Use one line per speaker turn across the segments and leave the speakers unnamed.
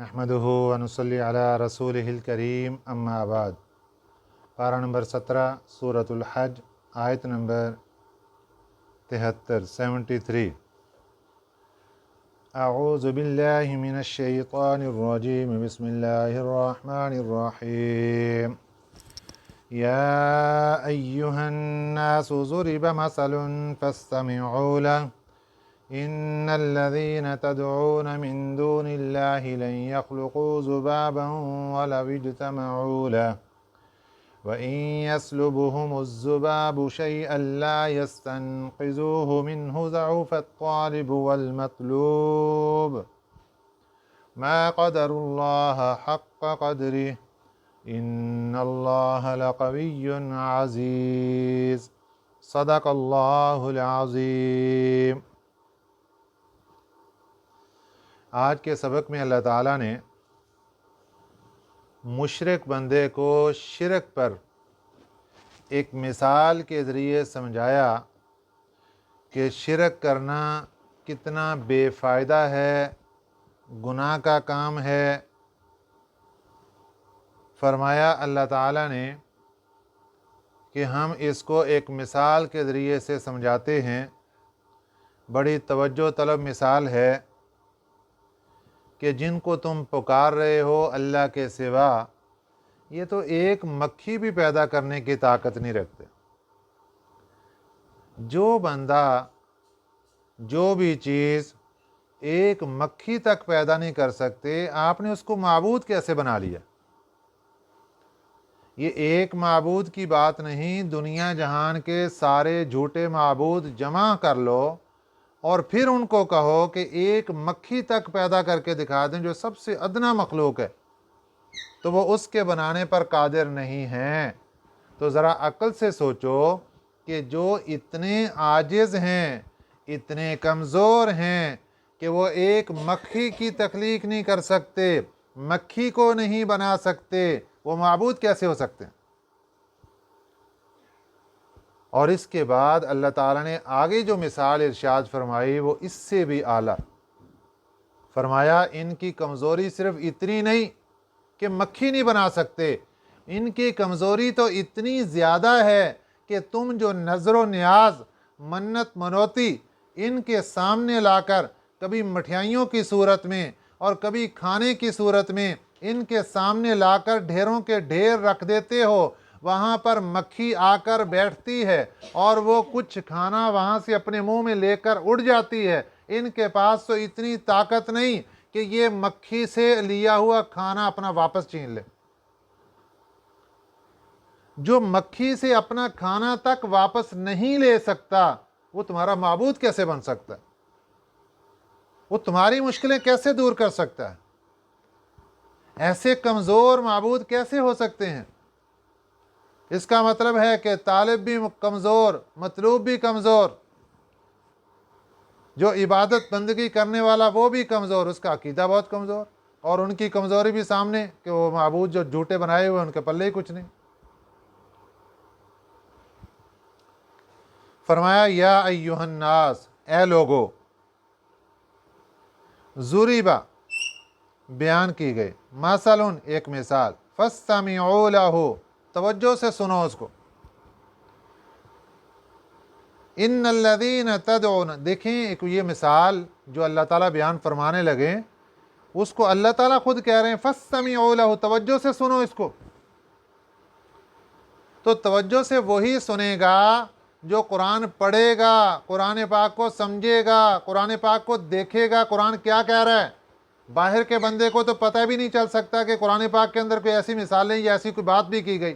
नहमदुहु व नुसल्ली अला रसूलिहिल करीम अम्मा बाद। पारा नंबर 17 सूरतुल हज आयत नंबर 73। अऊज़ु बिल्लाहि मिनश शैतानिर रजीम बिस्मिल्लाहिर रहमानिर रहीम। या अय्युहन नासु ज़ुरिबा मसलुन फस्तमिऊ लहु इन्नल्लज़ीन तदऊन मिन दूनिल्लाहि लन यख्लुक़ू ज़ुबाबन वलौ इज्तमऊ लहु वइन यस्लुबहुमुज़्ज़ुबाबु शैअन ला यस्तनक़िज़ूहु मिन्हु ज़अफ़त-तालिबु वल-मत्लूब मा क़दरुल्लाह हक़्क़ क़द्रिहि इन्नल्लाह लक़विय्युन अज़ीज़। सदक़ल्लाहुल अज़ीम। आज के सबक में अल्लाह ताला ने मुशरिक बंदे को शिरक पर एक मिसाल के ज़रिए समझाया कि शिरक करना कितना बेफ़ायदा है, गुनाह का काम है। फरमाया अल्लाह ताला ने कि हम इसको एक मिसाल के ज़रिए से समझाते हैं। बड़ी तवज्जो तलब मिसाल है कि जिनको तुम पुकार रहे हो अल्लाह के सिवा, ये तो एक मक्खी भी पैदा करने की ताकत नहीं रखते। जो बंदा जो भी चीज़ एक मक्खी तक पैदा नहीं कर सकते, आपने उसको माबूद कैसे बना लिया? ये एक माबूद की बात नहीं, दुनिया जहान के सारे झूठे माबूद जमा कर लो और फिर उनको कहो कि एक मक्खी तक पैदा करके दिखा दें जो सबसे अदना मखलूक है, तो वो उसके बनाने पर कादिर नहीं हैं। तो ज़रा अक्ल से सोचो कि जो इतने आजिज़ हैं, इतने कमज़ोर हैं कि वो एक मक्खी की तख्लीक नहीं कर सकते, मक्खी को नहीं बना सकते, वो माबूद कैसे हो सकते हैं? और इसके बाद अल्लाह ताला ने आगे जो मिसाल इरशाद फरमाई वो इससे भी आला। फरमाया इनकी कमज़ोरी सिर्फ इतनी नहीं कि मक्खी नहीं बना सकते, इनकी कमज़ोरी तो इतनी ज़्यादा है कि तुम जो नज़र न्याज, मन्नत मनोती इनके सामने लाकर कभी मिठाइयों की सूरत में और कभी खाने की सूरत में इनके सामने लाकर ढेरों के ढेर रख देते हो, वहाँ पर मक्खी आकर बैठती है और वो कुछ खाना वहाँ से अपने मुंह में लेकर उड़ जाती है। इनके पास तो इतनी ताकत नहीं कि ये मक्खी से लिया हुआ खाना अपना वापस छीन ले। जो मक्खी से अपना खाना तक वापस नहीं ले सकता, वो तुम्हारा माबूद कैसे बन सकता है? वो तुम्हारी मुश्किलें कैसे दूर कर सकता है? ऐसे कमज़ोर माबूद कैसे हो सकते हैं? इसका मतलब है कि तालिब भी कमज़ोर, मतलूब भी कमज़ोर, जो इबादत बंदगी करने वाला वो भी कमज़ोर, उसका अकीदा बहुत कमज़ोर, और उनकी कमज़ोरी भी सामने कि वो माबूद जो झूठे बनाए हुए उनके पल्ले ही कुछ नहीं। फरमाया या अय्युहन नास, ए लोगो, ज़ुरिबा बयान की गई, मसलुन एक मिसाल, फस्तमिऊ लहु तवज्जो से सुनो उसको। इन्नल्लज़ीन तदऊन, देखें एक ये मिसाल जो अल्लाह ताला बयान फरमाने लगे उसको अल्लाह ताला खुद कह रहे हैं फस्तमिऊ लहु, तवज्जो से सुनो इसको। तो तवज्जो से वही सुनेगा जो कुरान पढ़ेगा, कुरान पाक को समझेगा, कुरान पाक को देखेगा कुरान क्या कह रहा है। बाहर के बंदे को तो पता भी नहीं चल सकता कि कुरान पाक के अंदर कोई ऐसी मिसालें या ऐसी कोई बात भी की गई।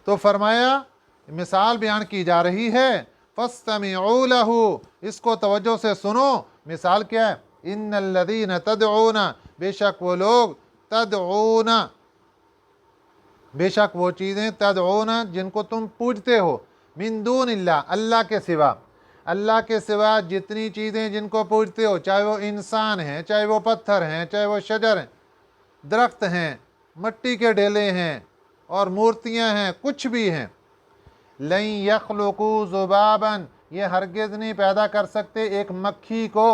तो फरमाया मिसाल बयान की जा रही है, फस्तमिऊ लहु, इसको तवज्जो से सुनो। मिसाल क्या है? इन्नल्लज़ीन तदऊन, बेशक वो लोग, तदऊन बेशक वो चीज़ें, तदऊन जिनको तुम पूजते हो, मिन दूनिल्लाह, अल्लाह के सिवा, अल्लाह के सिवा जितनी चीज़ें जिनको पूजते हो, चाहे वो इंसान हैं, चाहे वो पत्थर हैं, चाहे वो शजर हैं, दरख्त हैं, मट्टी के ढेले हैं और मूर्तियां हैं, कुछ भी हैं, लन यख्लुक़ू ज़ुबाबन, ये हरगिज़ नहीं पैदा कर सकते एक मक्खी को,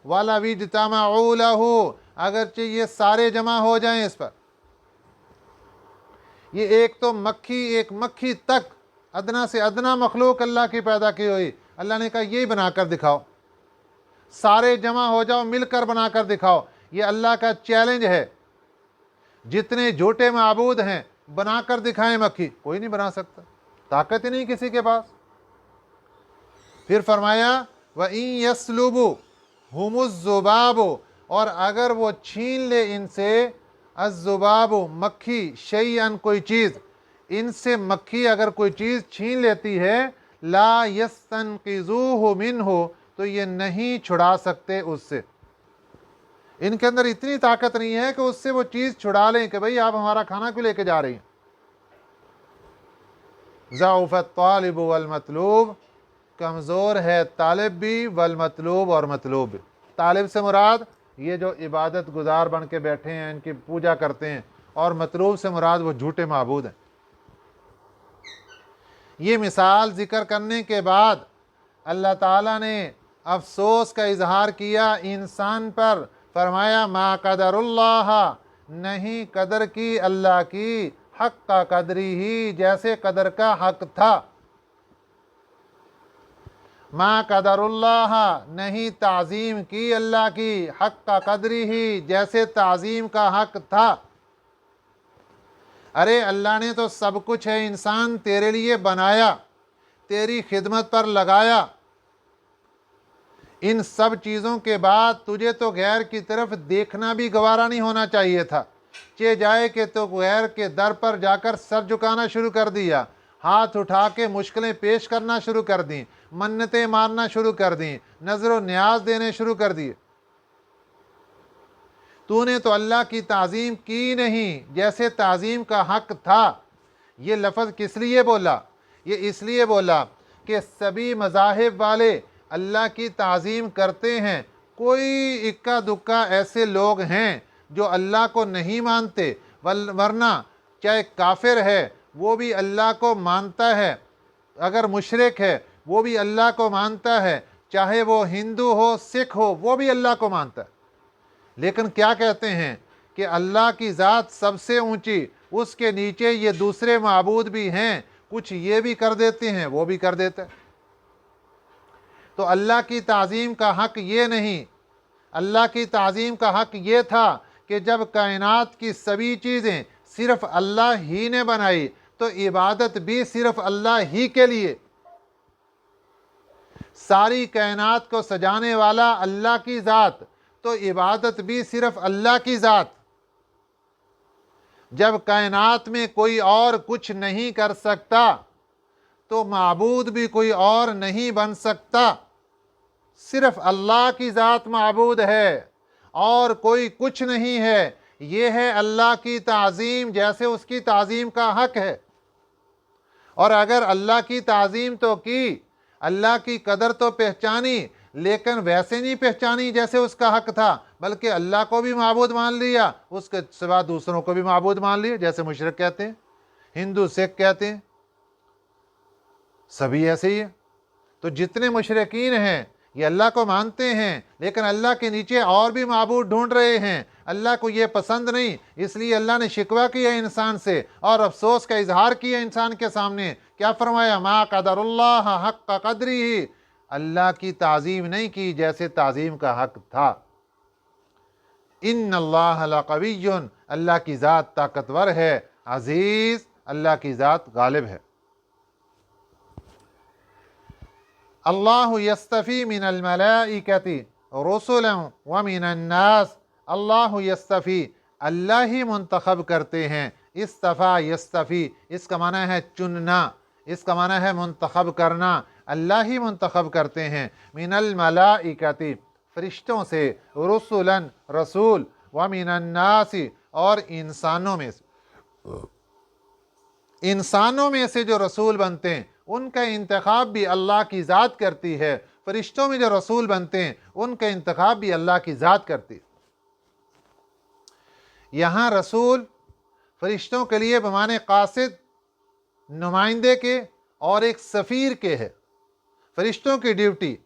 वाला विजतमाउ लहू, अगरचे ये सारे जमा हो जाएं इस पर। ये एक तो मक्खी, एक मक्खी तक अदना से अदना मखलूक अल्लाह की पैदा की हुई, अल्लाह ने कहा यही बनाकर दिखाओ, सारे जमा हो जाओ, मिलकर बनाकर दिखाओ। ये अल्लाह का चैलेंज है। जितने झूठे माबूद हैं बनाकर दिखाएं मक्खी, कोई नहीं बना सकता, ताकत ही नहीं किसी के पास। फिर फरमाया व इन यसलुबु हुमुज़्ज़ुबाबु, और अगर वो छीन ले इनसे अज़्ज़ुबाबु मक्खी शैअन कोई चीज़, इनसे मक्खी अगर कोई चीज़ छीन लेती है, ला यस्तनक़िज़ूहु मिन्हु, तो ये नहीं छुड़ा सकते उससे। इनके अंदर इतनी ताकत नहीं है कि उससे वो चीज़ छुड़ा लें कि भाई आप हमारा खाना क्यों लेके जा रही हैं। ज़अफ़त तालिब वल मतलूब, कमज़ोर है तालिब भी, वल मतलूब और मतलूब भी। तालिब से मुराद ये जो इबादत गुजार बन के बैठे हैं, इनकी पूजा करते हैं, और मतलूब से मुराद वो झूठे माबूद हैं। ये मिसाल ज़िक्र करने के बाद अल्लाह ताला ने अफसोस का इजहार किया इंसान पर। फरमाया मा कदरुल्लाह, नहीं कदर की अल्लाह की, हक का कदरी ही, जैसे कदर का हक था। मा कदरुल्लाह, नहीं ताज़ीम की अल्लाह की, हक का कदरी ही, जैसे ताज़ीम का हक था। अरे अल्लाह ने तो सब कुछ है इंसान तेरे लिए बनाया, तेरी खिदमत पर लगाया। इन सब चीज़ों के बाद तुझे तो गैर की तरफ देखना भी गवारा नहीं होना चाहिए था। चे जाए कि तो गैर के दर पर जाकर सर झुकाना शुरू कर दिया, हाथ उठा के मुश्किलें पेश करना शुरू कर दी, मन्नतें मारना शुरू कर दी, नजर न्याज देने शुरू कर दिए। तूने तो अल्लाह की ताज़ीम की नहीं जैसे ताज़ीम का हक था। ये लफ्ज़ किस लिए बोला? ये इसलिए बोला कि सभी मज़ाहिब वाले अल्लाह की ताज़ीम करते हैं। कोई इक्का दुक्का ऐसे लोग हैं जो अल्लाह को नहीं मानते, वरना चाहे काफिर है वो भी अल्लाह को मानता है, अगर मुशरिक है वो भी अल्लाह को मानता है, चाहे वो हिंदू हो सिख हो वो भी अल्लाह को मानता है। लेकिन क्या कहते हैं कि अल्लाह की ज़ात सबसे ऊंची, उसके नीचे ये दूसरे माबूद भी हैं, कुछ ये भी कर देते हैं वो भी कर देते हैं। तो अल्लाह की ताज़ीम का हक ये नहीं, अल्लाह की ताज़ीम का हक ये था कि जब कायनात की सभी चीज़ें सिर्फ़ अल्लाह ही ने बनाई तो इबादत भी सिर्फ़ अल्लाह ही के लिए। सारी कायनात को सजाने वाला अल्लाह की ज़ात, तो इबादत भी सिर्फ़ अल्लाह की ज़ात। जब कायनात में कोई और कुछ नहीं कर सकता तो माबूद भी कोई और नहीं बन सकता। सिर्फ अल्लाह की ज़ात माबूद है और कोई कुछ नहीं है। ये है अल्लाह की ताज़ीम, जैसे उसकी ताज़ीम का हक है। और अगर अल्लाह की ताज़ीम तो की, अल्लाह की कदर तो पहचानी, लेकिन वैसे नहीं पहचानी जैसे उसका हक था, बल्कि अल्लाह को भी माबूद मान लिया, उसके सिवा दूसरों को भी माबूद मान लिया, जैसे मुशरिक कहते हैं, हिंदू सिख कहते हैं, सभी ऐसे ही है। तो जितने मुशरिकीन हैं ये अल्लाह को मानते हैं, लेकिन अल्लाह के नीचे और भी माबूद ढूंढ रहे हैं। अल्लाह को ये पसंद नहीं, इसलिए अल्लाह ने शिकवा किया इंसान से और अफसोस का इजहार किया इंसान के सामने। क्या फरमाया? मा कदरुल्लाह हक का कदरी ही, अल्लाह की ताज़ीम नहीं की जैसे ताज़ीम का हक था। इन्नल्लाह लक़विय्युन, अल्लाह की ज़ात ताकतवर है, अजीज़, अल्लाह की ज़ात गालिब है। अल्लाहु यस्तफ़ी मिनल मलाइकति रुसुलन व मिनन नास, अल्लाहु यस्तफ़ी, अल्लाह ही मुंतखब करते हैं। इस्तफ़ा यस्तफ़ी, इसका माना है चुनना, इसका माना है मुंतखब करना, अल्लाह ही मुंतखब करते हैं। मिनल मलाइकति, फरिश्तों से, रुसुलन, रसूल, व मिनन नासी, और इंसानों में से, इंसानों में से जो रसूल बनते हैं उनका इंतखाब भी अल्लाह की ज़ात करती है। फरिश्तों में जो रसूल बनते हैं उनका इंतखाब भी अल्लाह की ज़ात करती है। यहाँ रसूल फरिश्तों के लिए बमाने कासिद, नुमाइंदे के और एक सफ़ीर के है। फरिश्तों की ड्यूटी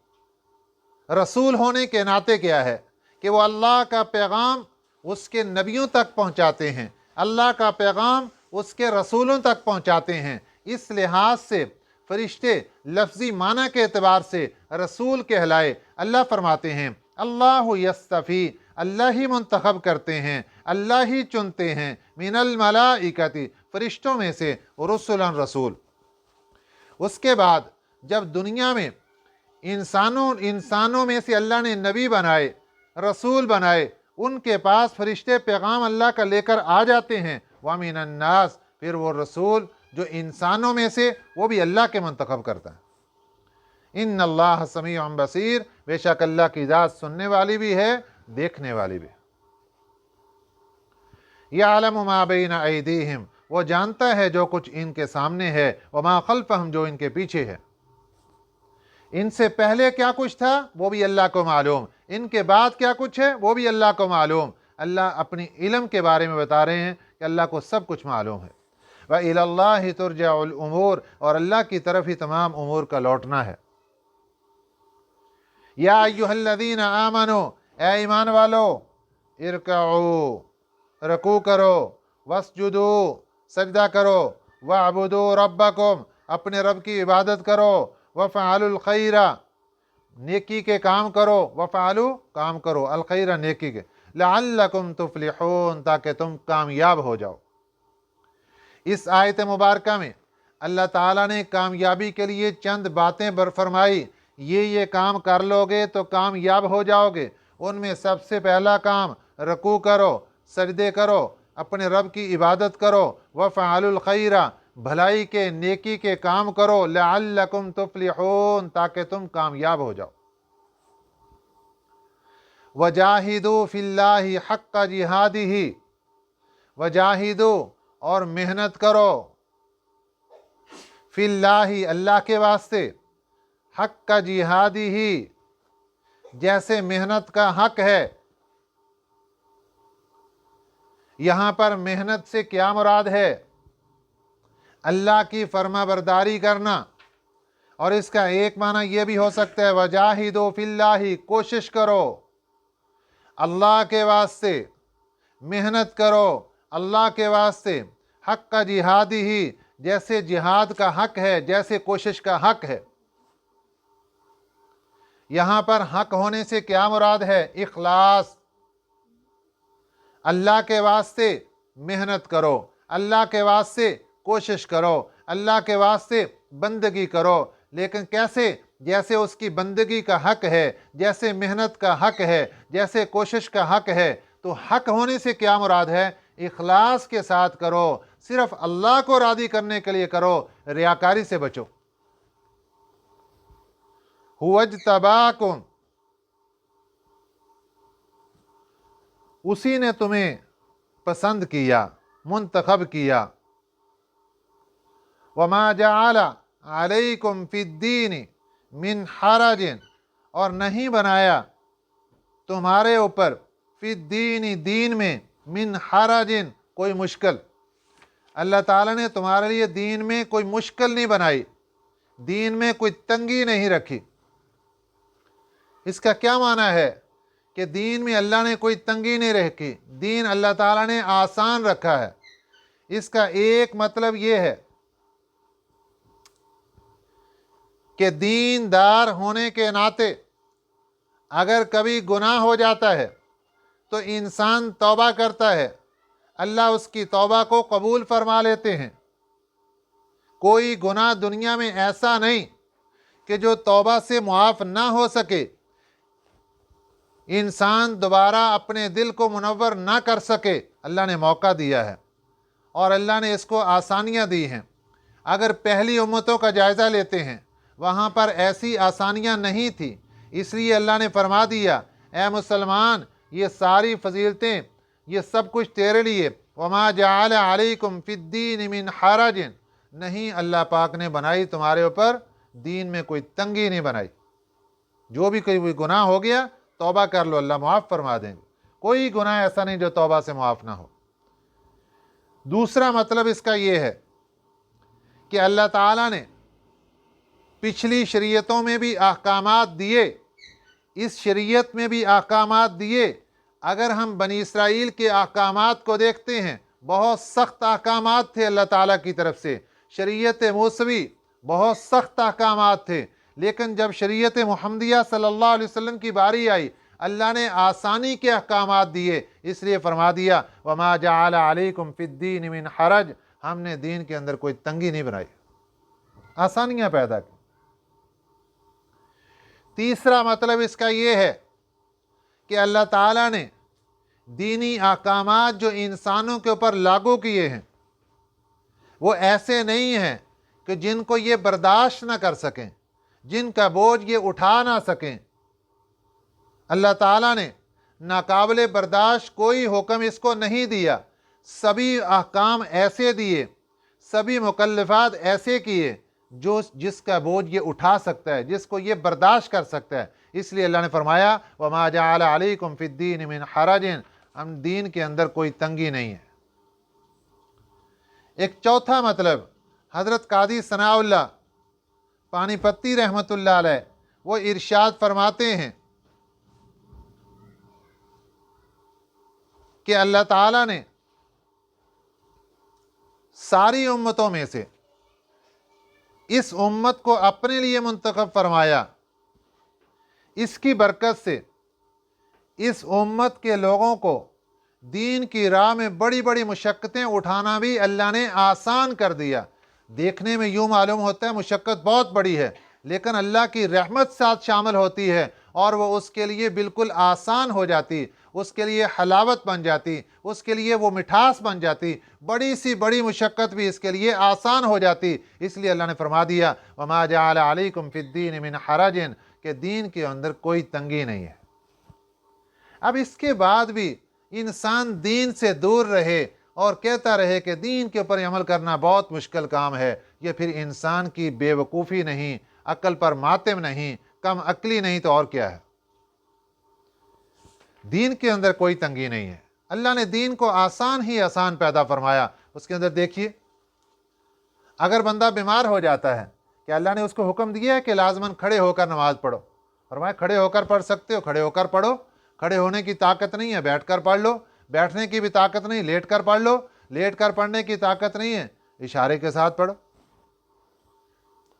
रसूल होने के नाते क्या है कि वो अल्लाह का पैगाम उसके नबियों तक पहुँचाते हैं, अल्लाह का पैगाम उसके रसूलों तक पहुँचाते हैं। इस लिहाज से फरिश्ते लफ्ज़ी माना के एतबार से रसूल कहलाए। अल्लाह फरमाते हैं अल्लाह यस्तफ़ी, अल्लाह ही मुंतखब करते हैं, अल्लाह ही चुनते हैं, मिनल मलाइकति, फरिश्तों में से, रुसुलन, रसूल। उसके बाद जब दुनिया में इंसानों में से अल्लाह ने नबी बनाए, रसूल बनाए, उनके पास फरिश्ते पैगाम अल्लाह का लेकर आ जाते हैं। वमिनन नास, फिर वो रसूल जो इंसानों में से, वो भी अल्लाह के मुंतखब करता है। इन्नल्लाह समीउन बसीर, बेशक अल्लाह की ज़ात सुनने वाली भी है, देखने वाली भी। यअलमु मा बैना ऐदीहिम, वो जानता है जो कुछ इनके सामने है, व मा खल्फहम, जो इनके पीछे है। इनसे पहले क्या कुछ था वो भी अल्लाह को मालूम, इनके बाद क्या कुछ है वो भी अल्लाह को मालूम। अल्लाह अपनी इल्म के बारे में बता रहे हैं कि अल्लाह को सब कुछ मालूम है। व इलल्लाहि तुरजउल उमूर, और अल्लाह की तरफ ही तमाम उमूर का लौटना है। या अय्युहल्लज़ीना आमनू, ए ईमान वालो, इरकऊ, रकू करो, वस्जुदू, सजदा करो, वअबुदू रब्बकुम, अपने रब की इबादत करो, वफ़अलुल खैरा, नेकी के काम करो, वफ़अलू, काम करो, अल खैरा, नेकी के, लअल्लकुम तुफ्लिहून, ताकि तुम कामयाब हो जाओ। इस आयत मुबारका में अल्लाह ताला ने कामयाबी के लिए चंद बातें फरमाई, ये काम कर लोगे तो कामयाब हो जाओगे। उनमें सबसे पहला काम रकू करो, सजदे करो, अपने रब की इबादत करो, वफ़अलुल खैरा, भलाई के, नेकी के काम करो, लअल्लकुम तुफ्लिहून, ताकि तुम कामयाब हो जाओ। वजाहिदू फिल्लाहि हक्का जिहादिही, वजाहिदू, और मेहनत करो, फिल्लाहि, अल्लाह के वास्ते, हक्का जिहादिही, जैसे मेहनत का हक है। यहाँ पर मेहनत से क्या मुराद है? अल्लाह की फर्माबरदारी करना। और इसका एक माना यह भी हो सकता है वजाहिदो फिल्लाही, कोशिश करो अल्लाह के वास्ते, मेहनत करो अल्लाह के वास्ते, हक का जिहादी ही, जैसे जिहाद का हक है, जैसे कोशिश का हक है। यहाँ पर हक होने से क्या मुराद है? इखलास, अल्लाह के वास्ते मेहनत करो, अल्लाह के वास्ते कोशिश करो, अल्लाह के वास्ते बंदगी करो, लेकिन कैसे? जैसे उसकी बंदगी का हक है, जैसे मेहनत का हक है, जैसे कोशिश का हक है। तो हक होने से क्या मुराद है? इखलास के साथ करो, सिर्फ अल्लाह को राज़ी करने के लिए करो, रियाकारी से बचो। हुवज्तबाकुम, उसी ने तुम्हें पसंद किया, मुंतखब किया। वमा जअल अलैकुम फिद्दीन मिन हरजिन, और नहीं बनाया तुम्हारे ऊपर, फिद्दीन, दीन में, मिन हरजिन, कोई मुश्किल। अल्लाह ताला ने तुम्हारे लिए दीन में कोई मुश्किल नहीं बनाई, दीन में कोई तंगी नहीं रखी। इसका क्या माना है कि दीन में अल्लाह ने कोई तंगी नहीं रखी, दीन अल्लाह ताला ने आसान रखा है। इसका एक मतलब ये है कि दीनदार होने के नाते अगर कभी गुनाह हो जाता है तो इंसान तौबा करता है, अल्लाह उसकी तौबा को कबूल फरमा लेते हैं। कोई गुनाह दुनिया में ऐसा नहीं कि जो तौबा से मुआफ़ ना हो सके, इंसान दोबारा अपने दिल को मुनव्वर ना कर सके। अल्लाह ने मौका दिया है और अल्लाह ने इसको आसानियाँ दी हैं। अगर पहली उम्मतों का जायज़ा लेते हैं, वहाँ पर ऐसी आसानियाँ नहीं थी, इसलिए अल्लाह ने फरमा दिया, ए मुसलमान, ये सारी फजीलतें, ये सब कुछ तेरे लिए। वमा जअल अलैकुम फिद्दीन मिन हरजिन, नहीं अल्लाह पाक ने बनाई तुम्हारे ऊपर दीन में कोई तंगी नहीं बनाई। जो भी कोई गुनाह हो गया तौबा कर लो, अल्लाह मुआफ़ फरमा देंगे। कोई गुनाह ऐसा नहीं जो तौबा से मुआफ़ ना हो। दूसरा मतलब इसका ये है कि अल्लाह ताला ने पिछली शरीयतों में भी अहकामात दिए, इस शरीयत में भी अहकामात दिए। अगर हम बनी इसराइल के अहकामात को देखते हैं, बहुत सख्त अहकामात थे अल्लाह ताला की तरफ से। शरीयत मूसवी बहुत सख्त अहकामात थे, लेकिन जब शरीयत मुहम्मदिया सल्लल्लाहु अलैहि वसल्लम की बारी आई, अल्लाह ने आसानी के अहकामात दिए। इसलिए फरमा दिया, वमा जअल अलैकुम फिद्दीन मिन हरज, हमने दीन के अंदर कोई तंगी नहीं बनाई, आसानियां पैदा की। तीसरा मतलब इसका यह है कि अल्लाह ताला ने दीनी अहकामात जो इंसानों के ऊपर लागू किए हैं, वो ऐसे नहीं हैं कि जिनको ये बर्दाश्त ना कर सकें, जिनका बोझ ये उठा ना सकें। अल्लाह ताला ने नाकाबिले बर्दाश्त कोई हुक्म इसको नहीं दिया। सभी अहकाम ऐसे दिए, सभी मुकल्लफात ऐसे किए जो जिसका बोझ ये उठा सकता है, जिसको ये बर्दाश्त कर सकता है। इसलिए अल्लाह ने फरमाया, वमा जअल अलैकुम फिद्दीन मिन हरजिन, हम दीन के अंदर कोई तंगी नहीं है। एक चौथा मतलब, हज़रत कादी सनाउल्लाह पानीपत्ती रहमतुल्लाह अलैह वो इरशाद फरमाते हैं कि अल्लाह ताला ने सारी उम्मतों में से इस उम्मत को अपने लिए मुंतखब फरमाया। इसकी बरकत से इस उम्मत के लोगों को दीन की राह में बड़ी बड़ी मुशक्क़तें उठाना भी अल्लाह ने आसान कर दिया। देखने में यूँ मालूम होता है मुशक्क़त बहुत बड़ी है, लेकिन अल्लाह की रहमत साथ शामिल होती है और वो उसके लिए बिल्कुल आसान हो जाती, उसके लिए हलावत बन जाती, उसके लिए वो मिठास बन जाती। बड़ी सी बड़ी मुशक्क़त भी इसके लिए आसान हो जाती। इसलिए अल्लाह ने फरमा दिया, वमा जअल अलैकुम फिद्दीन मिन हरजिन, कि दीन के अंदर कोई तंगी नहीं है। अब इसके बाद भी इंसान दीन से दूर रहे और कहता रहे कि दीन के ऊपर अमल करना बहुत मुश्किल काम है, ये फिर इंसान की बेवकूफ़ी नहीं, अक्ल पर मातम नहीं, कम अक्ली नहीं तो और क्या है। दीन के अंदर कोई तंगी नहीं है। अल्लाह ने दीन को आसान ही आसान पैदा फरमाया। उसके अंदर देखिए, अगर बंदा बीमार हो जाता है, कि अल्लाह ने उसको हुक्म दिया है कि लाजमन खड़े होकर नमाज पढ़ो, फरमाया खड़े होकर पढ़ सकते हो, खड़े होकर पढ़ो। खड़े होने की ताकत नहीं है, बैठ कर पढ़ लो। बैठने की भी ताकत नहीं, लेट कर पढ़ लो। लेट कर पढ़ने की ताकत नहीं है, इशारे के साथ पढ़ो।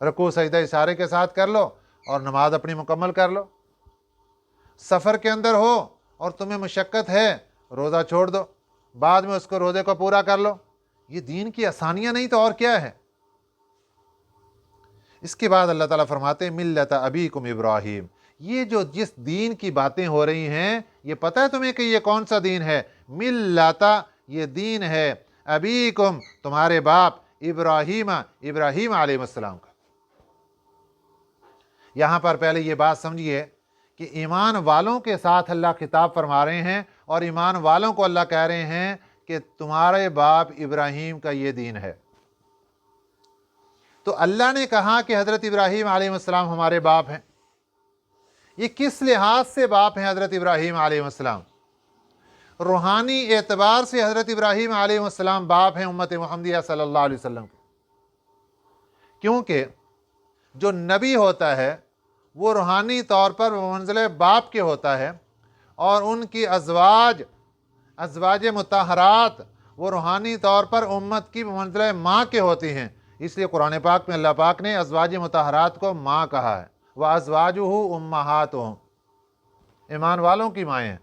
रुकू सजदा इशारे के साथ कर लो और नमाज अपनी मुकम्मल कर लो। सफ़र के अंदर हो और तुम्हें मुशक्क़त है, रोज़ा छोड़ दो, बाद में उसको रोज़े को पूरा कर लो। ये दीन की आसानियाँ नहीं तो और क्या है। इसके बाद अल्लाह ताला फरमाते हैं, मिल्लत अबीकुम इब्राहीम, ये जो जिस दीन की बातें हो रही हैं, ये पता है तुम्हें कि ये कौन सा दीन है? मिल्लता, ये दीन है अबीकुम, तुम्हारे बाप, इब्राहीम, इब्राहीम अलैहिस्सलाम का। यहाँ पर पहले ये बात समझिए कि ईमान वालों के साथ अल्लाह खिताब फरमा रहे हैं और ईमान वालों को अल्लाह कह रहे हैं कि तुम्हारे बाप इब्राहीम का ये दीन है। तो अल्लाह ने कहा कि हज़रत इब्राहीम अलैहिस्सलाम हमारे बाप हैं। ये किस लिहाज से बाप हैं हज़रत इब्राहीम अलैहिस्सलाम? रूहानी एतबार से हज़रत इब्राहीम अलैहिस्सलाम बाप हैं उम्मत मुहम्मदिया सल्लल्लाहु अलैहि वसल्लम के। क्योंकि जो नबी होता है वो रूहानी तौर पर मंज़िल बाप के होता है और उनकी अज़वाज मुतहरात वो रूहानी तौर पर उम्मत की मंज़िल माँ के होती हैं। इसलिए कुरान पाक में अल्लाह पाक ने अज़वाज मुतहरात को माँ कहा है। वह अज़वाजुहु उम्महातुहुम, ईमान वालों की माएँ हैं।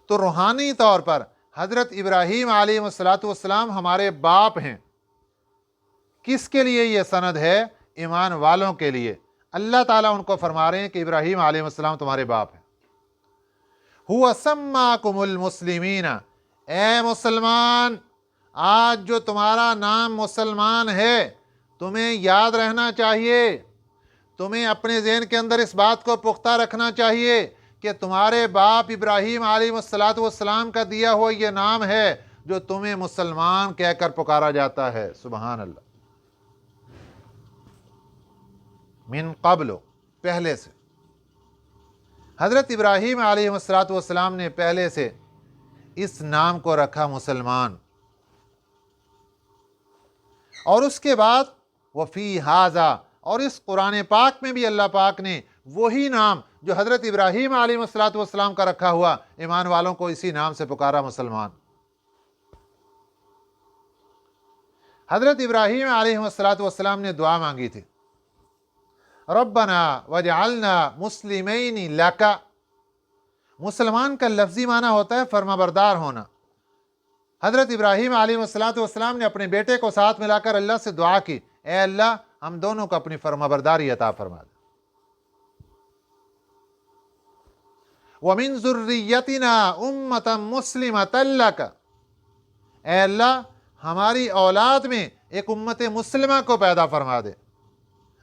तो रूहानी तौर पर हज़रत इब्राहीम अलैहिस्सलाम हमारे बाप हैं। किसके लिए ये सनद है? ईमान वालों के लिए। अल्लाह ताला उनको फरमा रहे हैं कि इब्राहीम अलैहिस्सलाम तुम्हारे बाप हैं। हुवा सम्माकुमुल मुस्लिमीन, ए मुसलमान, आज जो तुम्हारा नाम मुसलमान है, तुम्हें याद रहना चाहिए, तुम्हें अपने ज़हन के अंदर इस बात को पुख्ता रखना चाहिए कि तुम्हारे बाप इब्राहीम अलैहिस्सलाम का दिया हुआ ये नाम है जो तुम्हें मुसलमान कहकर पुकारा जाता है। सुबहान अल्लाह। मिन क़ब्ल, पहले से। हज़रत इब्राहीम अलैहिस्सलाम ने पहले से इस नाम को रखा मुसलमान। और उसके बाद वफ़ी हाज़ा, और इस कुरान पाक में भी अल्लाह पाक ने वही नाम جو حضرت ابراہیم علیہ السلام کا رکھا ہوا، ایمان والوں کو اسی نام سے پکارا مسلمان۔ حضرت ابراہیم علیہ السلام نے دعا مانگی تھی، ربنا وجعلنا مسلمین لک۔ مسلمان کا لفظی معنی ہوتا ہے فرما بردار ہونا۔ حضرت ابراہیم علیہ السلام نے اپنے بیٹے کو ساتھ ملا کر اللہ سے دعا کی، اے اللہ ہم دونوں کو اپنی فرما برداری عطا فرما دے۔ وَمِن ذُرِّيَّتِنَا أُمَّةً مُسْلِمَةً لَكَ، اے اللہ ہماری اولاد میں ایک امت مسلمہ کو پیدا فرما دے۔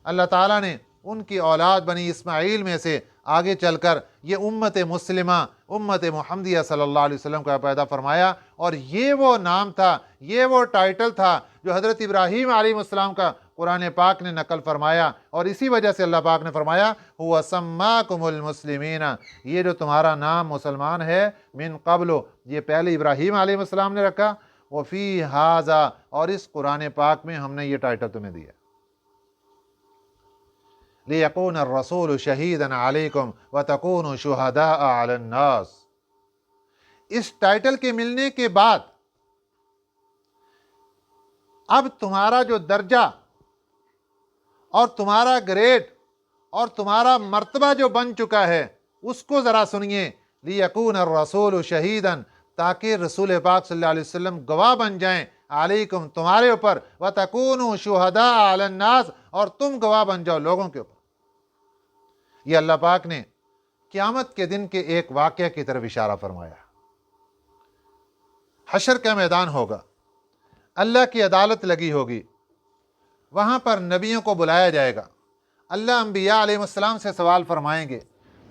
اللہ تعالیٰ نے ان کی اولاد بنی اسماعیل میں سے آگے چل کر یہ امت مسلمہ، امت محمدیہ صلی اللہ علیہ وسلم کا پیدا فرمایا، اور یہ وہ نام تھا، یہ وہ ٹائٹل تھا جو حضرت ابراہیم علیہ السلام کا قرآن پاک نے نقل فرمایا، اور اسی وجہ سے اللہ پاک نے فرمایا هُوَ سَمَّاكُمُ الْمُسْلِمِينَ، یہ جو تمہارا نام مسلمان ہے، من قبل، یہ پہلے ابراہیم علیہ السلام نے رکھا، وفی ہذا، اور اس قرآن پاک میں ہم نے یہ ٹائٹل تمہیں دیا، لِيَكُونَ الرَّسُولُ شَهِيدًا عَلَيْكُمْ وَتَكُونُوا شُهَدَاءَ عَلَى النَّاسِ۔ اس ٹائٹل کے ملنے کے بعد اب تمہارا جو درجہ اور تمہارا گریڈ اور تمہارا مرتبہ جو بن چکا ہے اس کو ذرا سنیے، لِيَكُونَ الرَّسُولُ شَهِيدًا، تاکہ رسول پاک صلی اللہ علیہ وسلم گواہ بن جائیں، علیکم تمہارے اوپر، وَتَكُونُوا شُهَدَاءَ عَلَى النَّاسِ، اور تم گواہ بن جاؤ لوگوں کے اوپر۔ یہ اللہ پاک نے قیامت کے دن کے ایک واقعہ کی طرف اشارہ فرمایا۔ حشر کا میدان ہوگا، اللہ کی عدالت لگی ہوگی، وہاں پر نبیوں کو بلایا جائے گا، اللہ انبیاء علیہ السلام سے سوال فرمائیں گے،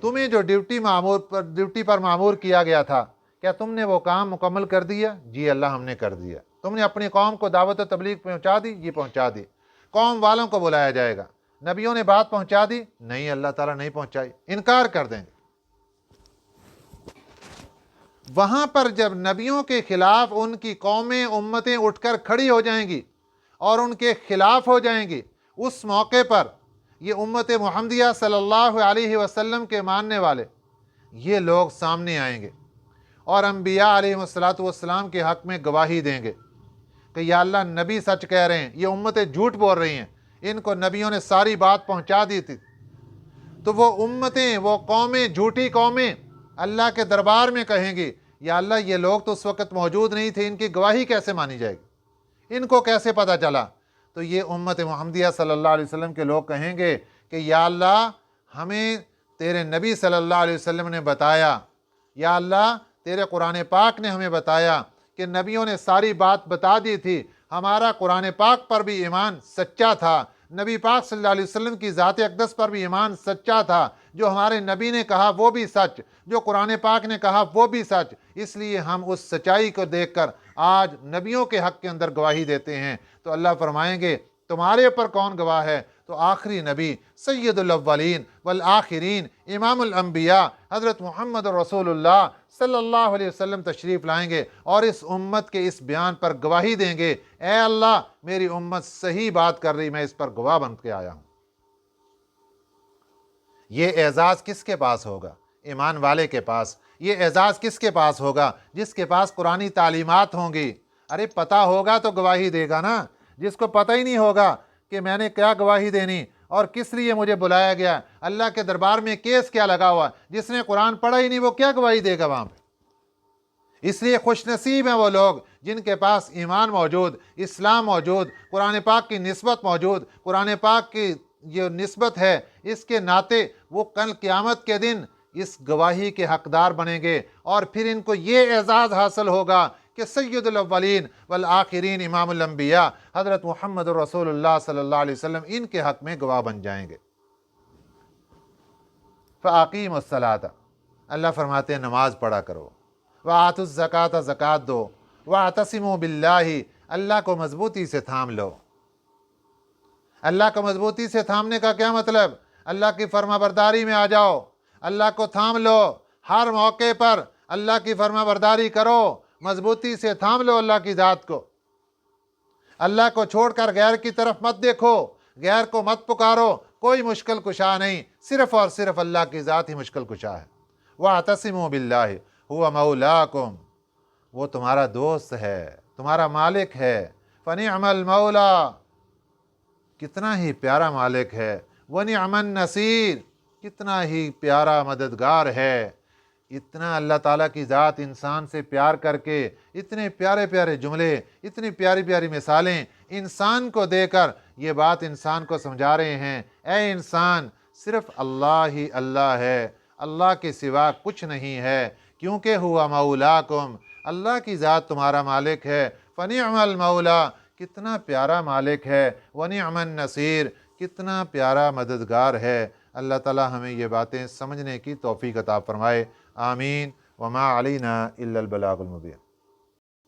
تمہیں جو ڈیوٹی پر معمور کیا گیا تھا، کیا تم نے وہ کام مکمل کر دیا؟ جی اللہ ہم نے کر دیا۔ تم نے اپنی قوم کو دعوت و تبلیغ پہنچا دی؟ جی پہنچا دی۔ قوم والوں کو بلایا جائے گا، نبیوں نے بات پہنچا دی؟ نہیں اللہ تعالیٰ نہیں پہنچائی، انکار کر دیں گے۔ وہاں پر جب نبیوں کے خلاف ان کی قومیں، امتیں اٹھ کر کھڑی ہو جائیں گی اور ان کے خلاف ہو جائیں گی، اس موقع پر یہ امت محمدیہ صلی اللہ علیہ وسلم کے ماننے والے یہ لوگ سامنے آئیں گے اور انبیاء علیہ السلام کے حق میں گواہی دیں گے کہ یا اللہ نبی سچ کہہ رہے ہیں، یہ امتیں جھوٹ بول رہی ہیں، ان کو نبیوں نے ساری بات پہنچا دی تھی۔ تو وہ امتیں، وہ قومیں، جھوٹی قومیں اللہ کے دربار میں کہیں گی، یا اللہ یہ لوگ تو اس وقت موجود نہیں تھے، ان کی گواہی کیسے مانی جائے گی، ان کو کیسے پتہ چلا؟ تو یہ امت محمدیہ صلی اللہ علیہ وسلم کے لوگ کہیں گے کہ یا اللہ ہمیں تیرے نبی صلی اللہ علیہ وسلم نے بتایا، یا اللہ تیرے قرآن پاک نے ہمیں بتایا کہ نبیوں نے ساری بات بتا دی تھی، ہمارا قرآن پاک پر بھی ایمان سچا تھا، نبی پاک صلی اللہ علیہ وسلم کی ذات اقدس پر بھی ایمان سچا تھا، جو ہمارے نبی نے کہا وہ بھی سچ، جو قرآن پاک نے کہا وہ بھی سچ، اس لیے ہم اس سچائی کو دیکھ کر آج نبیوں کے حق کے اندر گواہی دیتے ہیں۔ تو اللہ فرمائیں گے تمہارے اوپر کون گواہ ہے؟ تو آخری نبی، سید الاولین والآخرین، امام الانبیاء حضرت محمد رسول اللہ صلی اللہ علیہ وسلم تشریف لائیں گے اور اس امت کے اس بیان پر گواہی دیں گے، اے اللہ میری امت صحیح بات کر رہی، میں اس پر گواہ بن کے آیا ہوں۔ یہ اعزاز کس کے پاس ہوگا؟ ایمان والے کے پاس۔ یہ اعزاز کس کے پاس ہوگا؟ جس کے پاس قرآنی تعلیمات ہوں گی۔ ارے پتہ ہوگا تو گواہی دے گا نا، جس کو پتہ ہی نہیں ہوگا کہ میں نے کیا گواہی دینی اور کس لیے مجھے بلایا گیا، اللہ کے دربار میں کیس کیا لگا ہوا، جس نے قرآن پڑھا ہی نہیں وہ کیا گواہی دے گا وہاں پہ؟ اس لیے خوش نصیب ہیں وہ لوگ جن کے پاس ایمان موجود، اسلام موجود، قرآن پاک کی نسبت موجود، قرآن پاک کی جو نسبت ہے اس کے ناطے وہ کل قیامت کے دن اس گواہی کے حقدار بنیں گے، اور پھر ان کو یہ اعزاز حاصل ہوگا کہ سید الاولین والآخرین امام الانبیاء حضرت محمد رسول اللہ صلی اللہ علیہ وسلم ان کے حق میں گواہ بن جائیں گے۔ فَأَقِيمُوا الصَّلَاةَ، اللہ فرماتے ہیں نماز پڑھا کرو، وَآتُوا الزَّكَاةَ زکوٰۃ دو، وَاعْتَصِمُوا بِاللَّهِ، اللہ کو مضبوطی سے تھام لو۔ اللہ کو مضبوطی سے تھامنے کا کیا مطلب؟ اللہ کی فرما برداری میں آ جاؤ، اللہ کو تھام لو، ہر موقع پر اللہ کی فرما برداری کرو، مضبوطی سے تھام لو اللہ کی ذات کو۔ اللہ کو چھوڑ کر غیر کی طرف مت دیکھو، غیر کو مت پکارو، کوئی مشکل کشا نہیں، صرف اور صرف اللہ کی ذات ہی مشکل کشا ہے۔ وَاعْتَصِمُوا بِاللَّهِ هُوَ مَوْلَاكُمْ، وہ تمہارا دوست ہے، تمہارا مالک ہے۔ فَنِعْمَ الْمَوْلَى، کتنا ہی پیارا مالک ہے۔ وَنِعْمَ النَّصِيرُ، کتنا ہی پیارا مددگار ہے۔ اتنا اللہ تعالیٰ کی ذات انسان سے پیار کر کے اتنے پیارے پیارے جملے، اتنی پیاری پیاری مثالیں انسان کو دے کر یہ بات انسان کو سمجھا رہے ہیں، اے انسان صرف اللہ ہی اللہ ہے، اللہ کے سوا کچھ نہیں ہے، کیونکہ ہوا مولاکم، اللہ کی ذات تمہارا مالک ہے۔ فنعم المولا، کتنا پیارا مالک ہے۔ ونعم النصیر، کتنا پیارا مددگار ہے۔ اللہ تعالیٰ ہمیں یہ باتیں سمجھنے کی توفیق عطا فرمائے، آمین۔ وما علینا الا البلاغ المبین۔